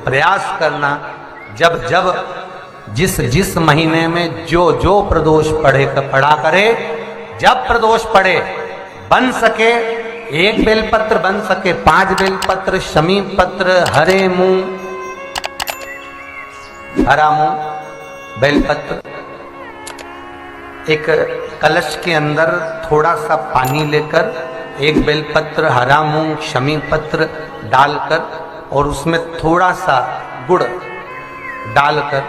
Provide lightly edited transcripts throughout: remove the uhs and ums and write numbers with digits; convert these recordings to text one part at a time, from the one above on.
प्रयास करना, जब जब जिस जिस महीने में जो जो प्रदोष पढ़ा करे, जब प्रदोष पढ़े, बन सके 1 बेलपत्र, बन सके 5 बेलपत्र, शमी पत्र, हरे मूंग, हरा मूंग, बेलपत्र, एक कलश के अंदर थोड़ा सा पानी लेकर 1 बेलपत्र, हरा मूंग, शमी पत्र डालकर और उसमें थोड़ा सा गुड़ डालकर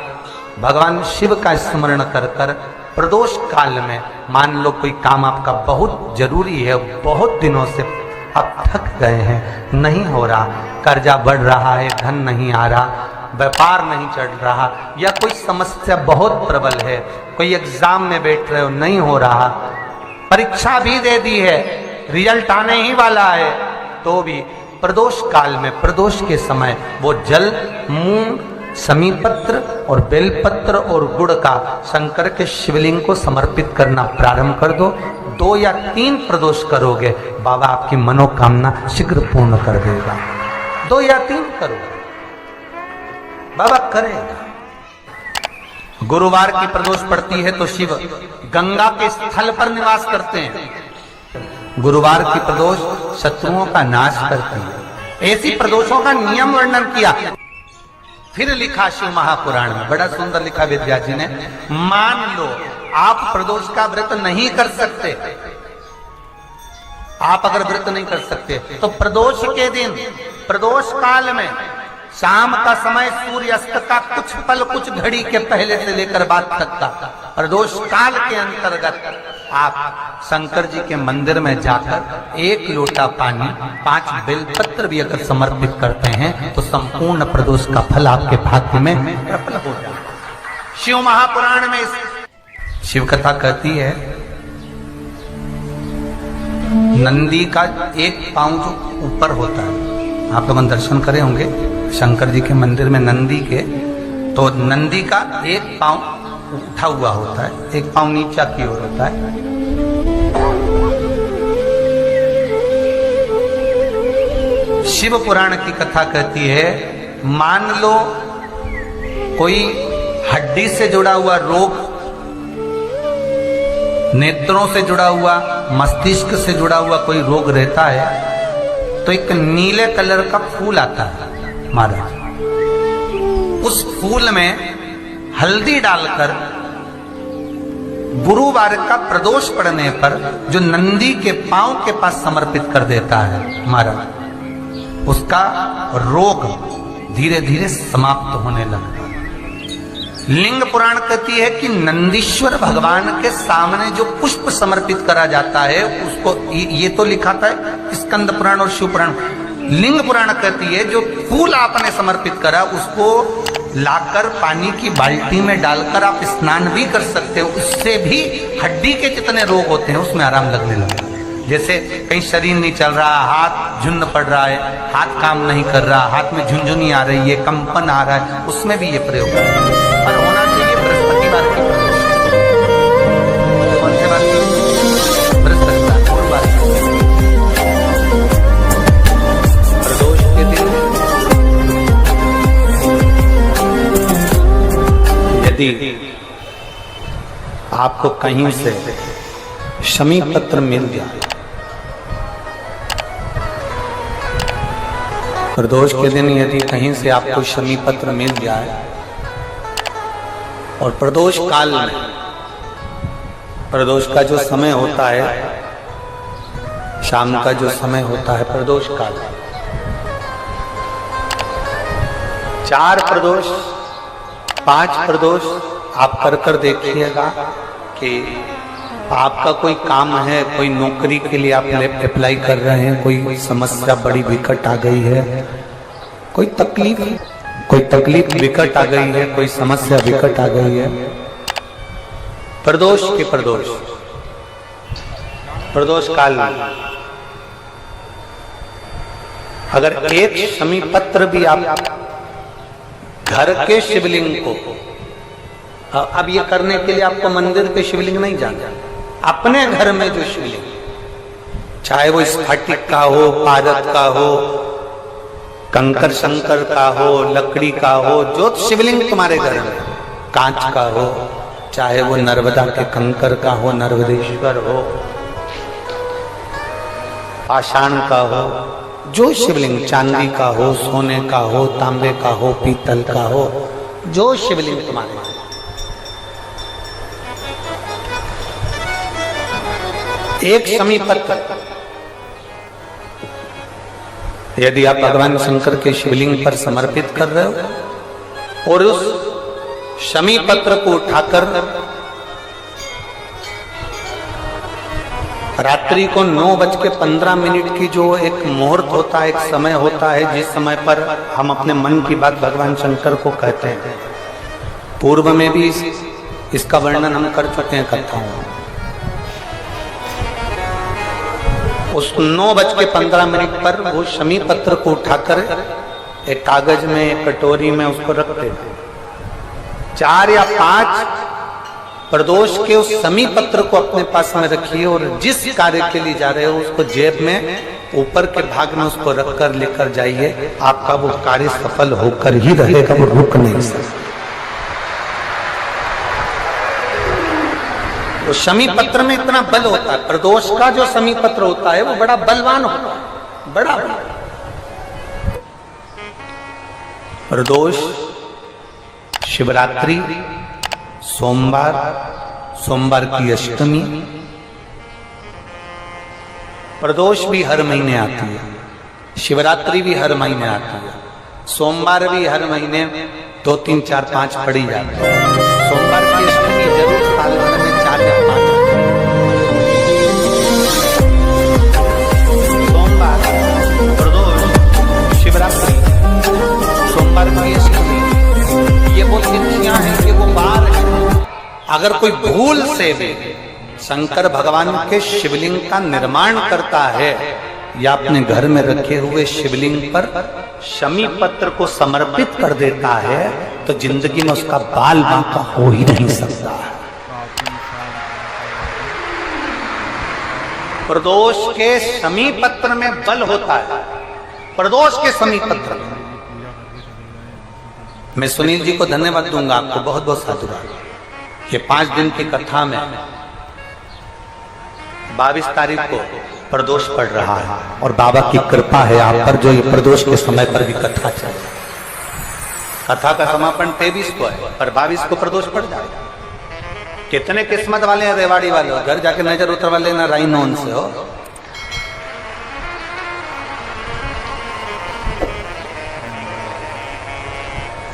भगवान शिव का स्मरण कर कर प्रदोष काल में, मान लो कोई काम आपका बहुत जरूरी है, बहुत दिनों से आप थक गए हैं, नहीं हो रहा, कर्जा बढ़ रहा है, धन नहीं आ रहा, व्यापार नहीं चढ़ रहा, या कोई समस्या बहुत प्रबल है, कोई एग्जाम में बैठ रहे हो, नहीं हो रहा, परीक्षा भी दे दी है, रिजल्ट आने ही वाला है, तो भी प्रदोष काल में, प्रदोष के समय वो जल, मूंग, शमी पत्र और बेलपत्र और गुड़ का शंकर के शिवलिंग को समर्पित करना प्रारंभ कर दो। 2 या 3 प्रदोष करोगे, बाबा आपकी मनोकामना शीघ्र पूर्ण कर देगा। 2 या 3 करोगे, बाबा करेगा। गुरुवार की प्रदोष पड़ती है तो शिव गंगा के स्थल पर निवास करते हैं। गुरुवार की प्रदोष शत्रुओं का नाश करती है। ऐसी प्रदोषों का नियम वर्णन किया, फिर लिखा शिव महापुराण में, बड़ा सुंदर लिखा वेदव्यास जी ने। मान लो आप प्रदोष का व्रत नहीं कर सकते, आप अगर व्रत नहीं कर सकते तो प्रदोष के दिन, प्रदोष काल में शाम का समय सूर्यास्त का कुछ पल, कुछ घड़ी के पहले से लेकर बाद तक का प्रदोष काल के अंतर्गत आप शंकर जी के मंदिर में जाकर 1 लोटा पानी, 5 बेलपत्र भी अगर समर्पित करते हैं तो संपूर्ण प्रदोष का फल आपके भाग्य में प्रबल हो जाए। शिव महापुराण में शिव कथा कहती है, नंदी का 1 पांव जो ऊपर होता है, आप लोग दर्शन करे होंगे शंकर जी के मंदिर में नंदी के, तो नंदी का 1 पांव उठा हुआ होता है, 1 पांव नीचा की ओर होता है। शिव पुराण की कथा कहती है, मान लो कोई हड्डी से जुड़ा हुआ रोग, नेत्रों से जुड़ा हुआ, मस्तिष्क से जुड़ा हुआ कोई रोग रहता है, तो एक नीले कलर का फूल आता है महाराज, उस फूल में हल्दी डालकर गुरुवार का प्रदोष पड़ने पर जो नंदी के पांव के पास समर्पित कर देता है महाराज, उसका रोग धीरे धीरे समाप्त होने लगता है। लिंग पुराण कहती है कि नंदीश्वर भगवान के सामने जो पुष्प समर्पित करा जाता है उसको, ये तो लिखा था स्कंद पुराण और शिव पुराण, लिंग पुराण कहती है जो फूल आपने समर्पित करा उसको लाकर पानी की बाल्टी में डालकर आप स्नान भी कर सकते हो, उससे भी हड्डी के जितने रोग होते हैं उसमें आराम लगने लगता है। जैसे कहीं शरीर नहीं चल रहा, हाथ झुंड पड़ रहा है, हाथ काम नहीं कर रहा, हाथ में झुंझुनी आ रही है, कंपन आ रहा है, उसमें भी ये प्रयोग है। और होना चाहिए बृहस्पतिवार की प्रदोष। कौन से बात की? बृहस्पतिवार, गुरुवार प्रदोष के दिन यदि आपको कहीं से शमी पत्र मिल जाए, प्रदोष के दिन यदि कहीं से आपको शमी पत्र मिल जाए और प्रदोष काल में, प्रदोष का जो समय होता है, शाम का जो समय होता है प्रदोष काल, 4 प्रदोष 5 प्रदोष आप कर कर देखिएगा कि आपका कोई काम है, कोई नौकरी के लिए आप अप्लाई कर रहे हैं, कोई समस्या बड़ी विकट आ गई है, कोई तकलीफ विकट आ गई है, कोई समस्या विकट आ गई है, प्रदोष के प्रदोष काल में अगर एक शमी पत्र भी आप घर के शिवलिंग को, अब ये करने के लिए आपको मंदिर के शिवलिंग नहीं जाना, अपने घर में जो शिवलिंग, चाहे वो स्फटिक का हो, पारद का हो, कंकर शंकर का हो, लकड़ी का हो, जो शिवलिंग तुम्हारे घर में, कांच का हो, चाहे वो नर्मदा के कंकर का हो, नर्मदेश्वर हो, पाषाण का हो, जो शिवलिंग, चांदी का हो, सोने का हो, तांबे का हो, पीतल का हो, जो शिवलिंग तुम्हारे घर, एक समीपत्र, यदि आप भगवान शंकर के शिवलिंग पर समर्पित कर रहे हो और उस शमी पत्र को उठाकर रात्रि को 9:15 की जो एक मुहूर्त होता है, एक समय होता है, जिस समय पर हम अपने मन की बात भगवान शंकर को कहते हैं, पूर्व में भी इसका वर्णन हम कर चुके हैं कथाओं में। उस 9:15 पर वो शमी पत्र को उठाकर एक कागज में, एक कटोरी में उसको रखते थे। 4 या 5 प्रदोष के उस शमी पत्र को अपने पास में रखिए और जिस कार्य के लिए जा रहे हो उसको जेब में ऊपर के भाग में उसको रखकर लेकर जाइए। आपका वो कार्य सफल होकर ही रहेगा, वो रुक नहीं सकता। तो शमी पत्र में इतना बल होता है, प्रदोष का जो शमी पत्र होता है वो बड़ा बलवान होता है, बड़ा प्रदोष, शिवरात्रि, सोमवार, सोमवार की अष्टमी, प्रदोष भी हर महीने आती है, शिवरात्रि भी हर महीने आती है, सोमवार भी हर महीने 2, 3, 4, 5 पड़ी जाती है। सोमवार की अष्टमी जरूर साल भर में 4 या 5 सोमवार, प्रदोष, शिवरात्रि, सोमवार की अष्टमी, ये वो तिथियां हैं, ये वो बार है। अगर कोई भूल से भी शंकर भगवान के शिवलिंग का निर्माण करता है या अपने घर में रखे हुए शिवलिंग पर शमी पत्र को समर्पित कर देता है तो जिंदगी में उसका बाल बांका हो ही नहीं सकता। प्रदोष के शमी पत्र में बल होता है, प्रदोष के शमी पत्र में। मैं सुनील जी को धन्यवाद दूंगा, आपको बहुत बहुत साधुवाद। ये 5 दिन की कथा में 22 तारीख को प्रदोष पड़ रहा है और बाबा की कृपा है आप पर, जो ये प्रदोष के समय पर भी कथा चल रही। कथा का समापन 23 को है पर 22 को प्रदोष पड़ जाएगा। कितने किस्मत वाले हैं रेवाड़ी वाले, घर जाके नजर उतरवा लेना राइनोन से हो।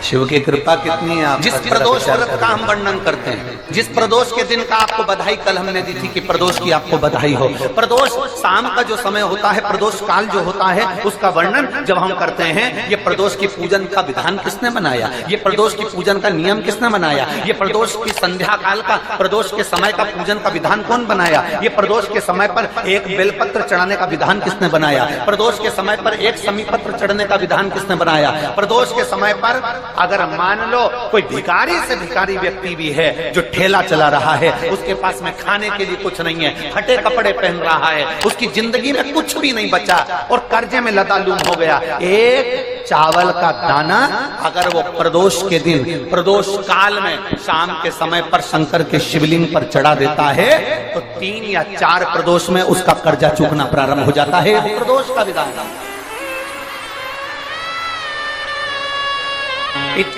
शिव की कृपा कितनी है आप। जिस प्रदोष व्रत का हम वर्णन करते हैं, जिस प्रदोष के दिन का आपको बधाई कल हमने दी थी कि प्रदोष की आपको बधाई हो। प्रदोष शाम का जो समय होता है, प्रदोष काल जो होता है, उसका वर्णन जब हम करते हैं, ये प्रदोष की पूजन का विधान किसने बनाया, ये प्रदोष की पूजन का नियम किसने बनाया, ये प्रदोष की संध्या काल का, प्रदोष के समय का पूजन का विधान कौन बनाया, ये प्रदोष के समय पर एक बेलपत्र चढ़ाने का विधान किसने बनाया, प्रदोष के समय पर एक शमी पत्र चढ़ने का विधान किसने बनाया। प्रदोष के समय पर अगर मान लो कोई भिखारी से भिखारी व्यक्ति भी है जो ठेला चला रहा है, उसके पास में खाने के लिए कुछ नहीं है, फटे कपड़े पहन रहा है, उसकी जिंदगी में कुछ भी नहीं बचा और कर्जे में लदालूम हो गया, एक चावल का दाना अगर वो प्रदोष के दिन, प्रदोष काल में शाम के समय पर शंकर के शिवलिंग पर चढ़ा देता है तो 3 या 4 प्रदोष में उसका कर्जा चूकना प्रारंभ हो जाता है। प्रदोष का विधान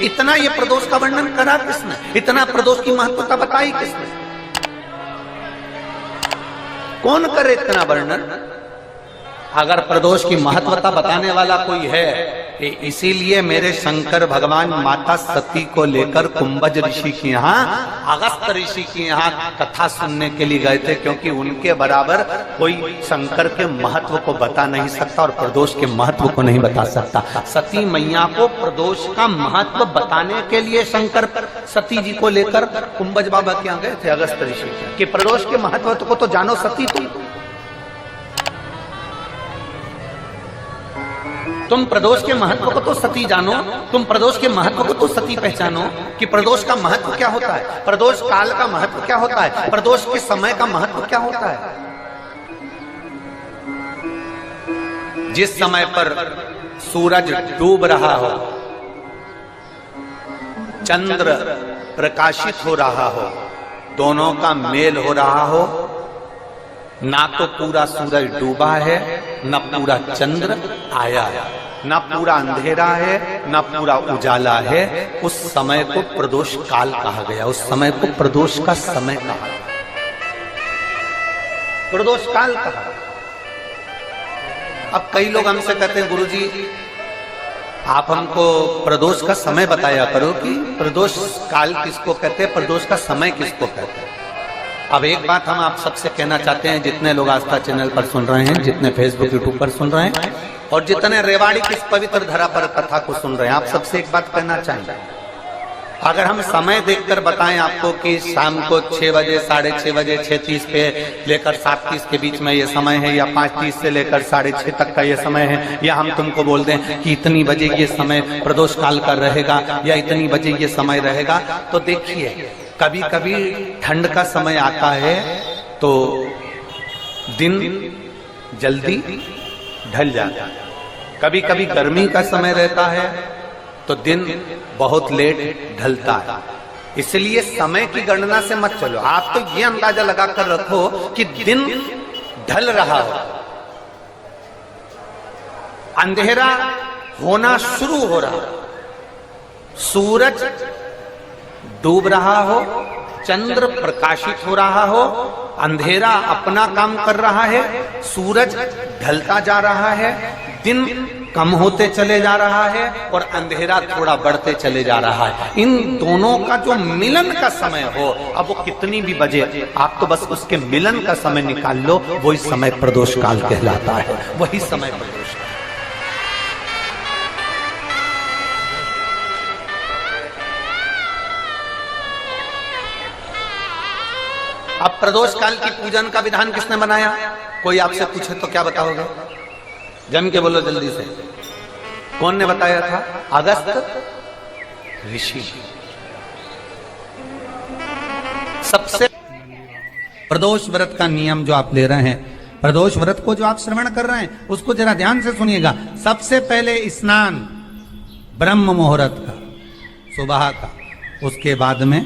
इतना ये प्रदोष का वर्णन करा किसने, इतना प्रदोष की महत्वता बताई किसने, कौन करे इतना वर्णन। अगर प्रदोष की महत्वता बताने वाला कोई है, इसीलिए मेरे शंकर भगवान माता सती को लेकर कुंभज ऋषि के यहाँ, अगस्त ऋषि के यहाँ कथा सुनने के लिए गए थे, क्योंकि उनके बराबर कोई शंकर के महत्व को बता नहीं सकता और प्रदोष के महत्व को नहीं बता सकता। सती मैया को प्रदोष का महत्व बताने के लिए शंकर सती जी को लेकर कुंभज बाबा के यहाँ गए थे, अगस्त ऋषि, कि प्रदोष के महत्व को तो जानो सती तुम प्रदोष के महत्व को तो सती जानो, तुम प्रदोष के महत्व को तो सती पहचानो कि प्रदोष का महत्व क्या होता है, प्रदोष काल का महत्व क्या होता है, प्रदोष के समय का महत्व क्या होता है। जिस समय पर सूरज डूब रहा हो, चंद्र प्रकाशित हो रहा हो, दोनों का मेल हो रहा हो, ना तो पूरा सूरज डूबा है, ना पूरा चंद्र आया है, ना पूरा अंधेरा है, ना पूरा उजाला है, उस समय को प्रदोष काल कहा गया। उस समय को प्रदोष का समय कहा, प्रदोष काल कहा। अब कई लोग हमसे कहते हैं, गुरुजी आप हमको प्रदोष का समय बताया करो कि प्रदोष काल किसको कहते हैं, प्रदोष का समय किसको कहते हैं। अब एक बात हम आप सबसे कहना चाहते हैं, जितने लोग आस्था चैनल पर सुन रहे हैं, जितने फेसबुक यूट्यूब पर सुन रहे हैं, और जितने रेवाड़ी की इस पवित्र धरा पर कथा को सुन रहे हैं, आप सबसे एक बात कहना चाहेंगे, अगर हम समय देखकर बताएं आपको कि शाम को 6 बजे, 6:30 बजे, 6:30 पे लेकर 7:30 के बीच में ये समय है, या 5:30 से लेकर 6:30 तक का ये समय है, या हम तुमको बोल दें कि इतनी बजे ये समय प्रदोष काल का रहेगा, या इतनी बजे ये समय रहेगा, तो देखिए कभी कभी ठंड का समय आता है तो दिन जल्दी ढल जाता है, कभी कभी गर्मी का समय रहता है तो दिन बहुत लेट ढलता है। इसलिए समय की गणना से मत चलो, आप तो ये अंदाजा लगाकर रखो कि दिन ढल रहा हो, अंधेरा होना शुरू हो रहा, सूरज डूब रहा हो, चंद्र प्रकाशित हो रहा हो, अंधेरा अपना काम कर रहा है, सूरज ढलता जा रहा है, दिन कम होते चले जा रहा है और अंधेरा थोड़ा बढ़ते चले जा रहा है। इन दोनों का जो मिलन का समय हो, अब वो कितनी भी बजे, आप तो बस उसके मिलन का समय निकाल लो, वही समय प्रदोष काल कहलाता है, वही समय प्रदोष काल। अब प्रदोष काल की पूजन का विधान किसने बनाया? कोई आपसे पूछे तो क्या बताओगे? जम के बोलो जल्दी से, कौन ने बताया था? अगस्त ऋषि। सबसे प्रदोष व्रत का नियम जो आप ले रहे हैं, प्रदोष व्रत को जो आप श्रवण कर रहे हैं, उसको जरा ध्यान से सुनिएगा। सबसे पहले स्नान ब्रह्म मुहूर्त का, सुबह का, उसके बाद में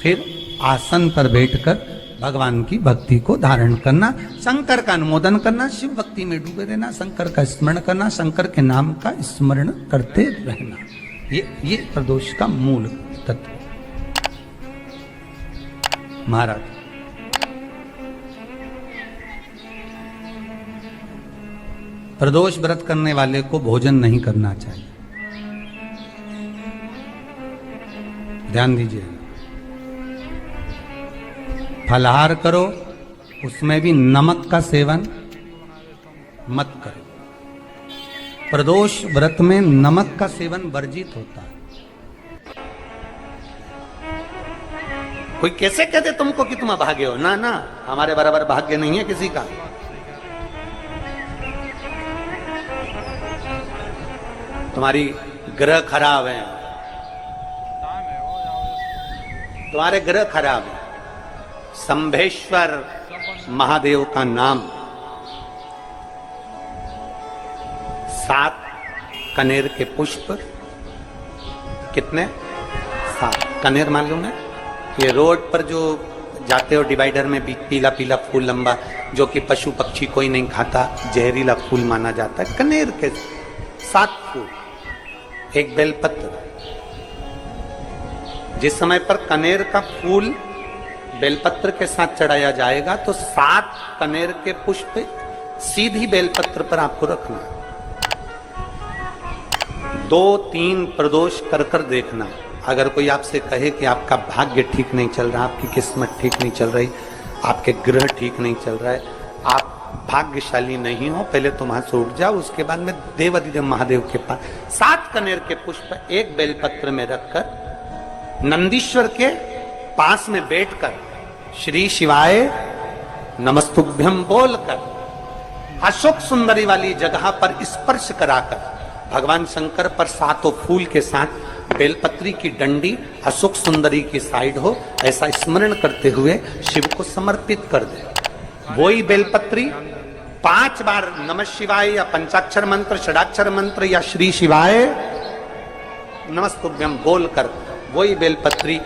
फिर आसन पर बैठकर भगवान की भक्ति को धारण करना, शंकर का अनुमोदन करना, शिव भक्ति में डूबे रहना, शंकर का स्मरण करना, शंकर के नाम का स्मरण करते रहना, ये प्रदोष का मूल तत्व। महाराज प्रदोष व्रत करने वाले को भोजन नहीं करना चाहिए, ध्यान दीजिए। फलाहार करो, उसमें भी नमक का सेवन मत करो। प्रदोष व्रत में नमक का सेवन वर्जित होता है। कोई कैसे कहते तुमको कि तुम अभागे हो? ना ना, हमारे बराबर भाग्य नहीं है किसी का। तुम्हारी ग्रह खराब है, तुम्हारे ग्रह खराब है। संभेश्वर महादेव का नाम, 7 कनेर के पुष्प, कितने? 7 कनेर मालूम है? ये रोड पर जो जाते हो डिवाइडर में पीला पीला फूल लंबा, जो कि पशु पक्षी कोई नहीं खाता, जहरीला फूल माना जाता है। कनेर के 7 फूल, एक बेलपत्र। जिस समय पर कनेर का फूल बेलपत्र के साथ चढ़ाया जाएगा तो 7 कनेर के पुष्प सीधी बेलपत्र पर आपको रखना। 2-3 प्रदोष कर कर देखना। अगर कोई आपसे कहे कि आपका भाग्य ठीक नहीं चल रहा, आपकी किस्मत ठीक नहीं चल रही, आपके ग्रह ठीक नहीं चल रहा है, आप भाग्यशाली नहीं हो, पहले तुम वहां से उठ जाओ, उसके बाद में देवाधिदेव महादेव के पास 7 कनेर के पुष्प एक बेलपत्र में रखकर नंदीश्वर के पास में बैठकर श्री शिवाय नमस्तुभ्यम बोलकर अशोक सुंदरी वाली जगह पर स्पर्श कराकर भगवान शंकर पर 7 फूल के साथ बेलपत्री की डंडी अशोक सुंदरी की साइड हो, ऐसा स्मरण करते हुए शिव को समर्पित कर दे। वही बेलपत्री 5 बार नमः शिवाय या पंचाक्षर मंत्र, षडाक्षर मंत्र या श्री शिवाय नमस्तुभ्यम बोलकर वही बेलपत्री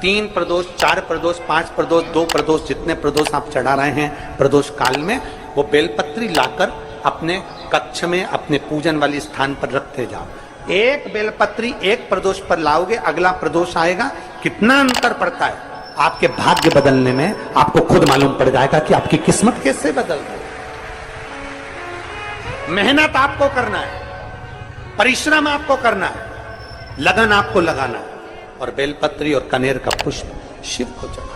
3 प्रदोष, 4 प्रदोष, 5 प्रदोष, 2 प्रदोष, जितने प्रदोष आप चढ़ा रहे हैं प्रदोष काल में, वो बेलपत्री लाकर अपने कक्ष में अपने पूजन वाली स्थान पर रखते जाओ। एक बेलपत्री एक प्रदोष पर लाओगे, अगला प्रदोष आएगा, कितना अंतर पड़ता है आपके भाग्य बदलने में, आपको खुद मालूम पड़ जाएगा कि आपकी किस्मत कैसे बदल रही है। मेहनत आपको करना है, परिश्रम आपको करना है, लगन आपको लगाना है, और बेलपत्री और कनेर का पुष्प शिव को चढ़ाओ।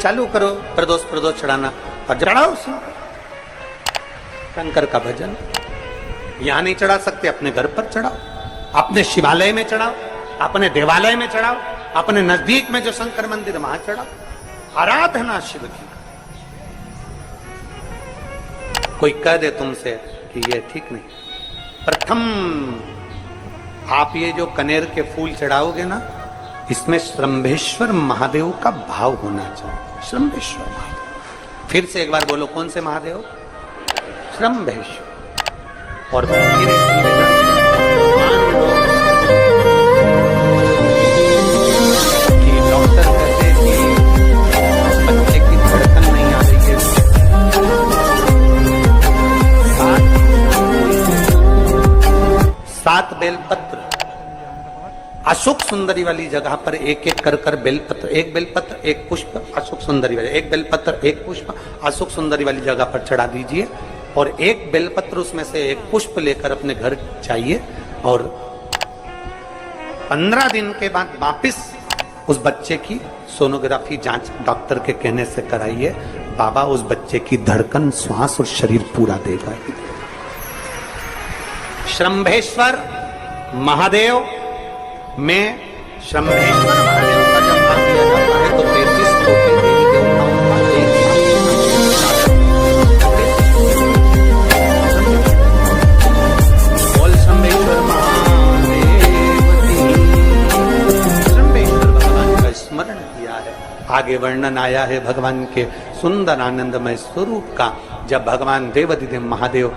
चालू करो प्रदोष प्रदोष चढ़ाना और चढ़ाओ शंकर का भजन। यहां नहीं चढ़ा सकते, अपने घर पर चढ़ाओ, अपने शिवालय में चढ़ाओ, अपने देवालय में चढ़ाओ, अपने नजदीक में जो शंकर मंदिर वहां चढ़ाओ। आराधना शिव की। कोई कह दे तुमसे कि ये ठीक नहीं, प्रथम आप ये जो कनेर के फूल चढ़ाओगे ना, इसमें श्रंभेश्वर महादेव का भाव होना चाहिए। श्रंभेश्वर महादेव, फिर से एक बार बोलो, कौन से महादेव? श्रंभेश्वर। और डॉक्टर कहते हैं कि बच्चे की धड़कन नहीं आ रही है, 7 बेलपत्र अशोक सुंदरी वाली जगह पर एक एक कर बेलपत्र, एक बेलपत्र एक पुष्प अशोक सुंदरी वाली, एक बेलपत्र एक पुष्प अशोक सुंदरी वाली जगह पर चढ़ा दीजिए, और एक बेलपत्र उसमें से एक पुष्प लेकर अपने घर चाहिए, और 15 दिन के बाद वापिस उस बच्चे की सोनोग्राफी जांच डॉक्टर के कहने से कराइए। बाबा उस बच्चे की धड़कन, श्वास और शरीर पूरा देगा। श्रंभेश्वर महादेव में श्रंभेश्वर महादेव का जब नाम लिया जाता है तो 33 कोटि देवी देवताओं का एक बोल श्रंभेश्वर महादेव की। श्रंभेश्वर भगवान का स्मरण किया है। आगे वर्णन आया है भगवान के सुंदर आनंदमय स्वरूप का। जब भगवान देवाधिदेव महादेव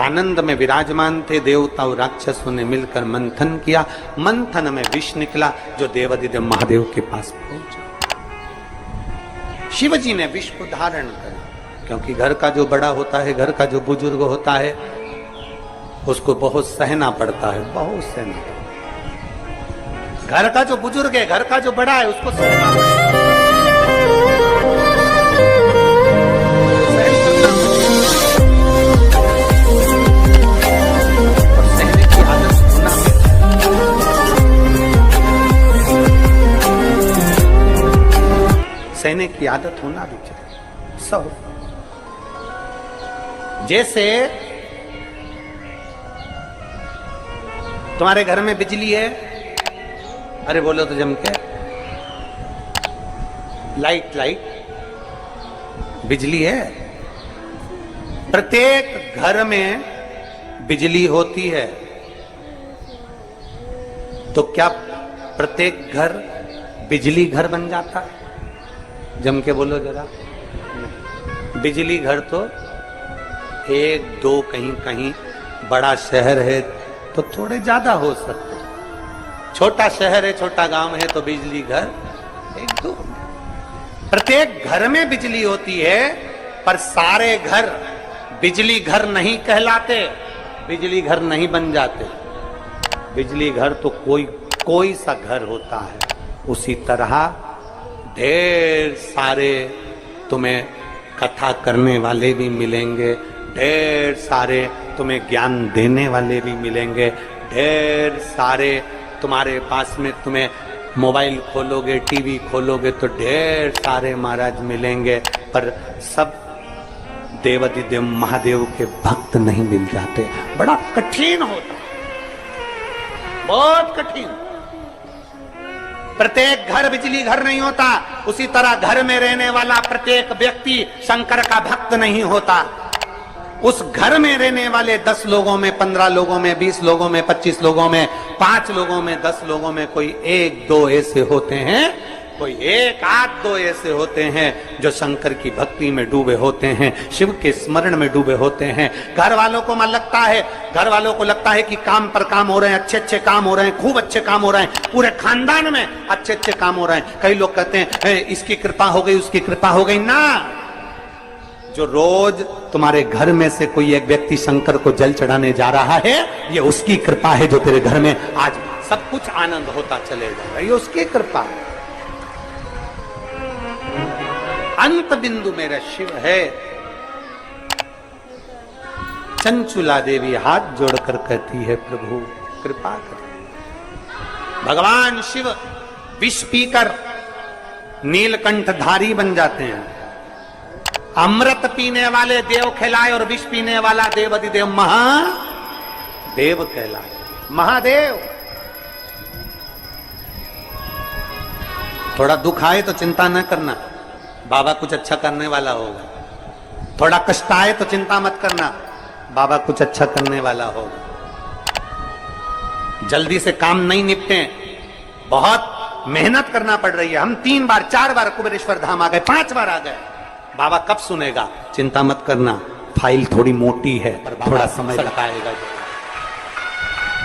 आनंद में विराजमान थे, देवता और राक्षसों ने मिलकर मंथन किया, मंथन में विष निकला जो देवाधिदेव महादेव के पास पहुंचा। शिवजी ने विष को धारण करा, क्योंकि घर का जो बड़ा होता है, घर का जो बुजुर्ग होता है, उसको बहुत सहना पड़ता है, बहुत सहना पड़ता है। घर का जो बुजुर्ग है, घर का जो बड़ा है, उसको सहना पड़ता है। सहने की आदत होना भी चाहिए सब। जैसे तुम्हारे घर में बिजली है, अरे बोलो तो जम के, लाइट बिजली है, प्रत्येक घर में बिजली होती है, तो क्या प्रत्येक घर बिजली घर बन जाता है? जम के बोलो जरा। बिजली घर तो 1 2 कहीं कहीं, बड़ा शहर है तो थोड़े ज्यादा हो सकते, छोटा शहर है, छोटा गांव है तो बिजली घर 1 2। प्रत्येक घर में बिजली होती है, पर सारे घर बिजली घर नहीं कहलाते, बिजली घर नहीं बन जाते। बिजली घर तो कोई सा घर होता है। उसी तरह ढेर सारे तुम्हें कथा करने वाले भी मिलेंगे, ढेर सारे तुम्हें ज्ञान देने वाले भी मिलेंगे, ढेर सारे तुम्हारे पास में, तुम्हें मोबाइल खोलोगे, टीवी खोलोगे तो ढेर सारे महाराज मिलेंगे, पर सब देवाधिदेव महादेव के भक्त नहीं मिल जाते। बड़ा कठिन होता, बहुत कठिन। प्रत्येक घर बिजली घर नहीं होता, उसी तरह घर में रहने वाला प्रत्येक व्यक्ति शंकर का भक्त नहीं होता। उस घर में रहने वाले 10 लोगों में, 15 लोगों में, 20 लोगों में, 25 लोगों में, 5 लोगों में, 10 लोगों में कोई 1 2 ऐसे होते हैं, कोई एक आध दो ऐसे होते हैं जो शंकर की भक्ति में डूबे होते हैं, शिव के स्मरण में डूबे होते हैं। घर वालों को लगता है कि काम पर काम हो रहे हैं, अच्छे अच्छे काम हो रहे हैं, खूब अच्छे काम हो रहे हैं, पूरे खानदान में अच्छे अच्छे काम हो रहे हैं। कई लोग कहते हैं इसकी कृपा हो गई, उसकी कृपा हो गई ना। जो रोज तुम्हारे घर में से कोई एक व्यक्ति शंकर को जल चढ़ाने जा रहा है, ये उसकी कृपा है जो तेरे घर में आज सब कुछ आनंद होता चले जा रहा है, ये उसकी कृपा है। अंत बिंदु मेरा शिव है। चंचुला देवी हाथ जोड़कर कहती है प्रभु कृपा कर। भगवान शिव विष पीकर नीलकंठधारी बन जाते हैं। अमृत पीने वाले देव कहलाए और विष पीने वाला देव अधिदेव महादेव कहलाए। महादेव। थोड़ा दुख आए तो चिंता न करना, बाबा कुछ अच्छा करने वाला होगा। थोड़ा कष्ट आए तो चिंता मत करना, बाबा कुछ अच्छा करने वाला होगा। जल्दी से काम नहीं निपटे, बहुत मेहनत करना पड़ रही है। हम 3 बार 4 बार कुबेरेश्वर धाम आ गए, 5 बार आ गए, बाबा कब सुनेगा? चिंता मत करना, फाइल थोड़ी मोटी है, पर थोड़ा समय लगाएगा।